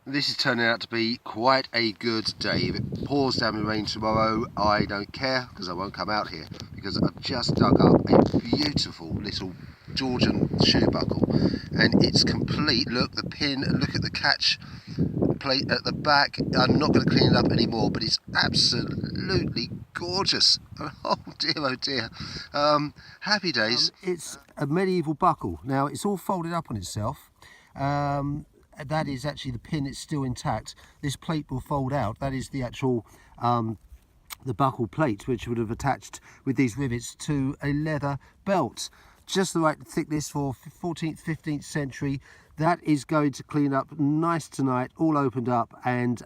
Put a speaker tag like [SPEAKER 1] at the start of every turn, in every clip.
[SPEAKER 1] This is turning out to be quite a good day. If it pours down with rain tomorrow, I don't care because I won't come out here because I've just dug up a beautiful little Georgian shoe buckle and it's complete. Look, the pin, and look at the catch plate at the back. I'm not going to clean it up anymore, but it's absolutely gorgeous. Oh dear, oh dear. Happy days. It's a medieval buckle. Now it's all folded up on itself. That is actually the pin, it's still intact. This plate will fold out. That is the actual the buckle plate, which would have attached with these rivets to a leather belt. Just the right thickness for 14th, 15th century. That is going to clean up nice tonight, all opened up, and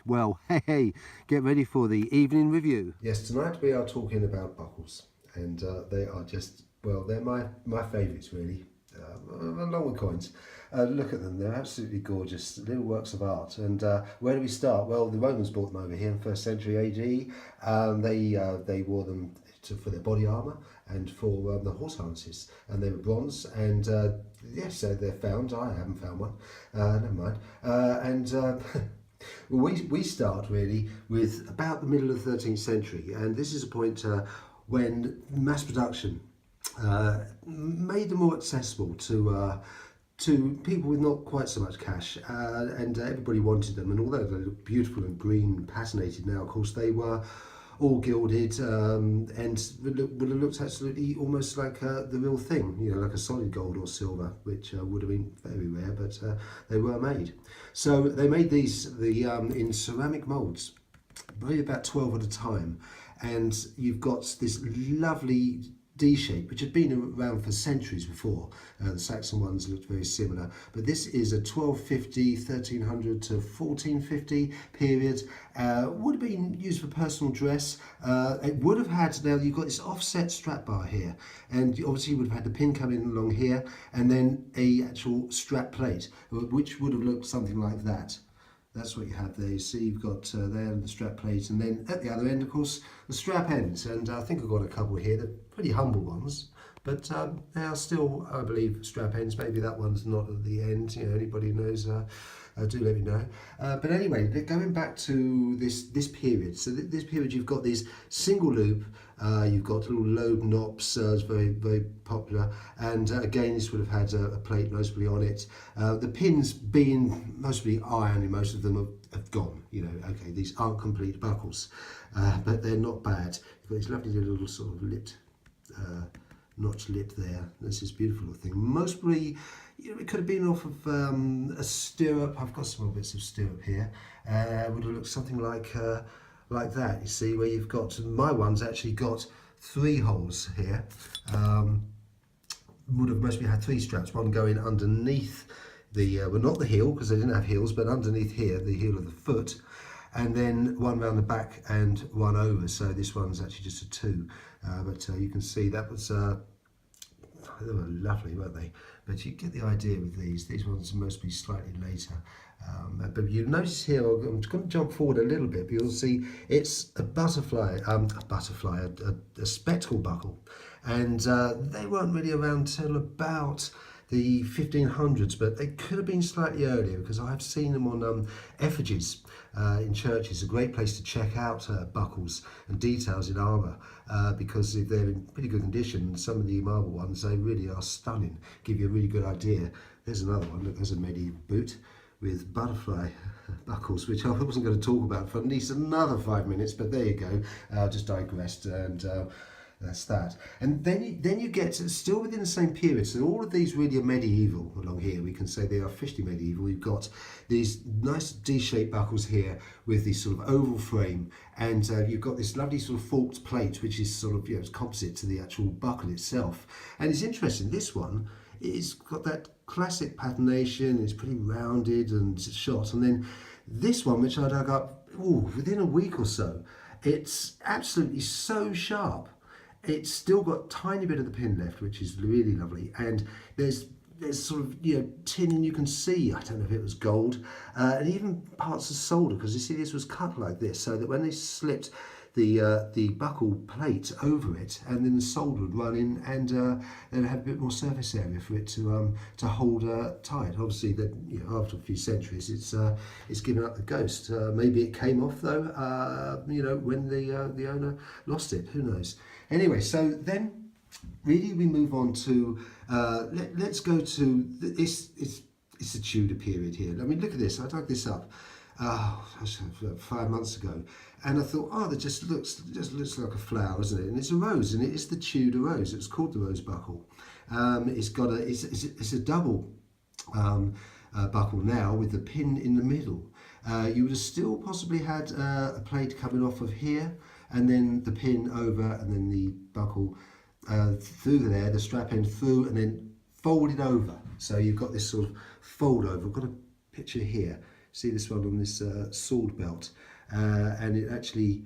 [SPEAKER 1] well, hey, get ready for the evening review. Yes, tonight we are talking about buckles, and they are just, well, they're my favourites really, along with coins. Look at them, they're absolutely gorgeous, little works of art. And where do we start? Well, the Romans brought them over here in 1st century AD. They wore them for their body armour and for the horse harnesses, and they were bronze, and yes, they're found. I haven't found one, never mind. We start really with about the middle of the 13th century, and this is a point when mass production made them more accessible to people with not quite so much cash, and everybody wanted them. And although they look beautiful and green and patinated now, of course, they were all gilded and would have looked absolutely almost like the real thing, you know, like a solid gold or silver, which would have been very rare, but they were made. So they made these in ceramic moulds, probably about 12 at a time, and you've got this lovely D shape, which had been around for centuries before. The Saxon ones looked very similar, but this is a 1250, 1300 to 1450 period. Would have been used for personal dress. It would have had, now you've got this offset strap bar here, and obviously you would have had the pin coming along here, and then a actual strap plate, which would have looked something like that. That's what you have there. You see you've got there the strap plate, and then at the other end, of course, the strap ends. And I think I've got a couple here. They're pretty humble ones, but they are still, I believe, strap ends. Maybe that one's not at the end. You know, anybody knows, do let me know. But anyway, going back to this period. So this period, you've got these single loop. You've got little lobe knops, it's very, very popular, and again this would have had a plate mostly on it. The pins being mostly iron, and most of them have gone, you know. Okay, these aren't complete buckles, but they're not bad. You've got this lovely little sort of lipped, notch lip there. This is beautiful thing. Mostly, you know, it could have been off of a stirrup. I've got some more bits of stirrup here. Would have looked something like that, you see, where you've got, my one's actually got 3 holes here. Would have mostly had 3 straps, one going underneath the, well, not the heel, because they didn't have heels, but underneath here, the heel of the foot, and then one round the back and one over. So this one's actually just a 2, but you can see that was, they were lovely, weren't they? But you get the idea with these ones must be slightly later. But you'll notice here, I'm just going to jump forward a little bit, but you'll see it's a butterfly, a spectacle buckle. And they weren't really around till about the 1500s, but they could have been slightly earlier, because I've seen them on effigies in churches. A great place to check out buckles and details in armour, because if they're in pretty good condition, some of the marble ones, they really are stunning, give you a really good idea. There's another one, look, there's a medieval boot with butterfly buckles, which I wasn't going to talk about for at least another 5 minutes, but there you go. Just digressed, and that's that. And then you get still within the same period. So all of these really are medieval along here. We can say they are officially medieval. You've got these nice D-shaped buckles here with this sort of oval frame, and you've got this lovely sort of forked plate, which is sort of, you know, it's composite to the actual buckle itself. And it's interesting, this one, it's got that classic patination, it's pretty rounded and shot. And then this one, which I dug up within a week or so, it's absolutely so sharp. It's still got a tiny bit of the pin left, which is really lovely. And there's sort of, you know, tin, and you can see, I don't know if it was gold, and even parts of solder, because you see this was cut like this, so that when they slipped, the buckle plate over it, and then the solder would run in, and then have a bit more surface area for it to hold tight. Obviously, that after a few centuries, it's given up the ghost. Maybe it came off though. When the owner lost it. Who knows? Anyway, so then really we move on to let's go to it's a Tudor period here. I mean, look at this. I dug this up 5 months ago, and I thought, oh, that just looks like a flower, isn't it? And it's a rose, and it is the Tudor rose. It's called the rose buckle. It's a double buckle now with the pin in the middle. You would have still possibly had a plate coming off of here, and then the pin over, and then the buckle through there, the strap end through, and then folded over. So you've got this sort of fold over. I've got a picture here. See this one on this sword belt, and it actually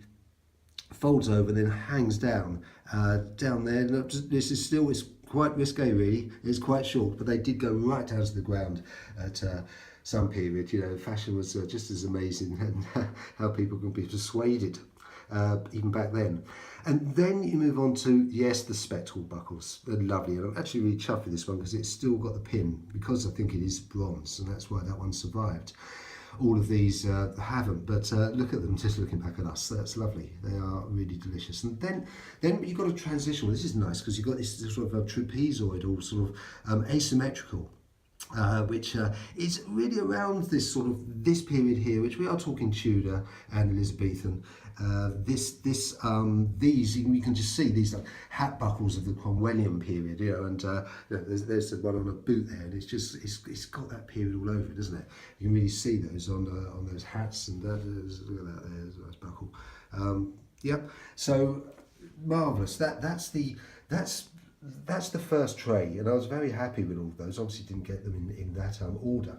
[SPEAKER 1] folds over and then hangs down there. This is still, it's quite risque really. It's quite short, but they did go right down to the ground at some period. Fashion was just as amazing, and how people can be persuaded even back then. And then you move on to, yes, the spectacle buckles. They're lovely, and I'm actually really chuffed with this one because it's still got the pin, because I think it is bronze, and that's why that one survived. All of these haven't, but look at them just looking back at us. That's lovely. They are really delicious. And then you've got a transition. Well, this is nice because you've got this sort of a trapezoid, or sort of asymmetrical, which is really around this period here, which we are talking Tudor and Elizabethan. These you can just see these like hat buckles of the Cromwellian period, and there's the one on a boot there, and it's got that period all over it, doesn't it? You can really see those on those hats, and look at that, there's a nice buckle. Yep. So marvelous. That's the first tray, and I was very happy with all those. Obviously didn't get them in that order.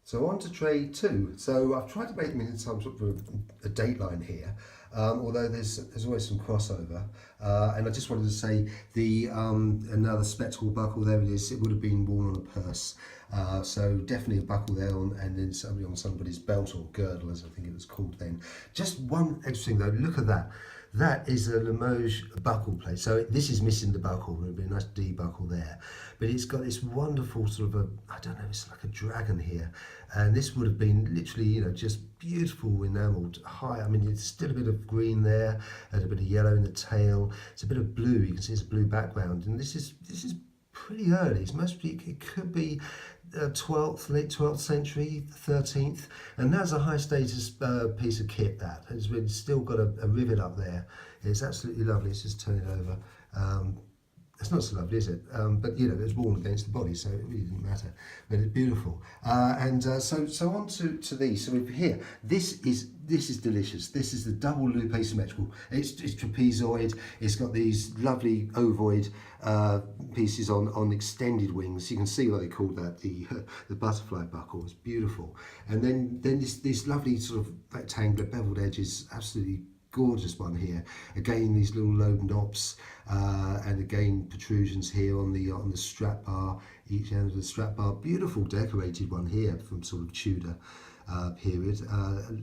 [SPEAKER 1] So on to tray 2. So I've tried to make them in some sort of a dateline here, although there's always some crossover. And I just wanted to say another spectacle buckle, there it is. It would have been worn on a purse. So definitely a buckle there, and then somebody on somebody's belt or girdle, as I think it was called then. Just one interesting though, look at that. That is a Limoges buckle plate. So this is missing the buckle. There would be a nice D buckle there, but it's got this wonderful sort of I don't know, it's like a dragon here, and this would have been literally, just beautiful enamelled high. I mean, it's still a bit of green there, and a bit of yellow in the tail. It's a bit of blue. You can see it's a blue background, and this is pretty early. It could be 12th, late 12th century, 13th, and that's a high status piece of kit. That has still got a rivet up there. It's absolutely lovely. Let's just turn it over. It's not so lovely, is it? But it's worn against the body, so it really didn't matter. But it's beautiful. So on to these. So here, this is delicious. This is the double loop asymmetrical. It's trapezoid. It's got these lovely ovoid pieces on extended wings. You can see why they called that the butterfly buckle. It's beautiful. And then this lovely sort of rectangular beveled edges, absolutely gorgeous one here. Again, these little low knobs, and again protrusions here on the strap bar, each end of the strap bar. Beautiful decorated one here from sort of Tudor period.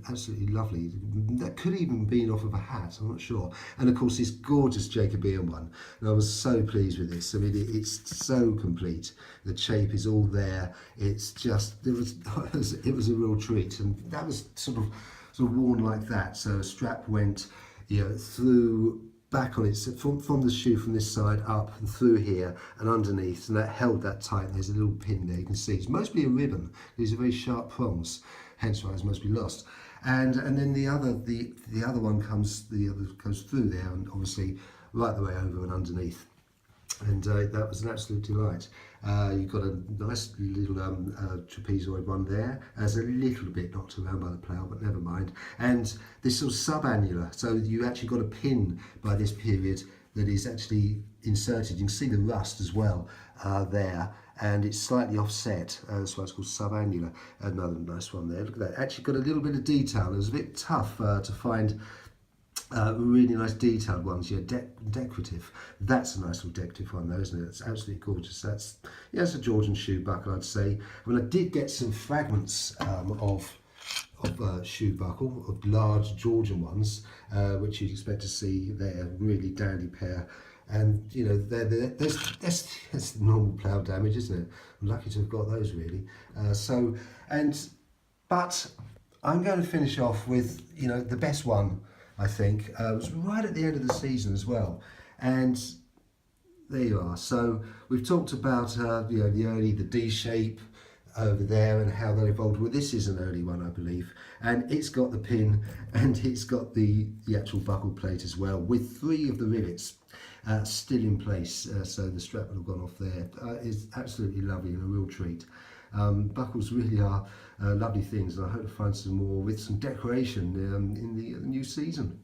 [SPEAKER 1] Absolutely lovely. That could even been off of a hat, I'm not sure. And of course this gorgeous Jacobean one, and I was so pleased with this. I mean, it's so complete. The shape is all there. It's just, it was a real treat, and that was sort of worn like that. So a strap went through back on it, so from the shoe, from this side up and through here and underneath, and that held that tight. And there's a little pin there, you can see it's mostly a ribbon. These are very sharp prongs, hence why it's mostly lost. And then the other one goes through there, and obviously right the way over and underneath. And that was an absolute delight. You've got a nice little trapezoid one there, as a little bit knocked around by the plough, but never mind. And this sort of subannular, so you actually got a pin by this period that is actually inserted. You can see the rust as well there, and it's slightly offset. That's why it's called subannular. Another nice one there. Look at that. Actually got a little bit of detail. It was a bit tough to find really nice detailed ones, decorative. That's a nice little decorative one though, isn't it? It's absolutely gorgeous. That's a Georgian shoe buckle, I'd say. I mean, I did get some fragments of of shoe buckle, of large Georgian ones, which you'd expect to see there, really dandy pair. And you know, that's normal plough damage, isn't it? I'm lucky to have got those really. But I'm going to finish off with, you know, the best one, I think. It was right at the end of the season as well. And there you are. So we've talked about, you know, the D shape over there and how that evolved. Well, this is an early one, I believe. And it's got the pin and it's got the actual buckle plate as well, with 3 of the rivets still in place. So the strap would have gone off there. It's absolutely lovely and a real treat. Buckles really are lovely things, and I hope to find some more with some decoration in the new season.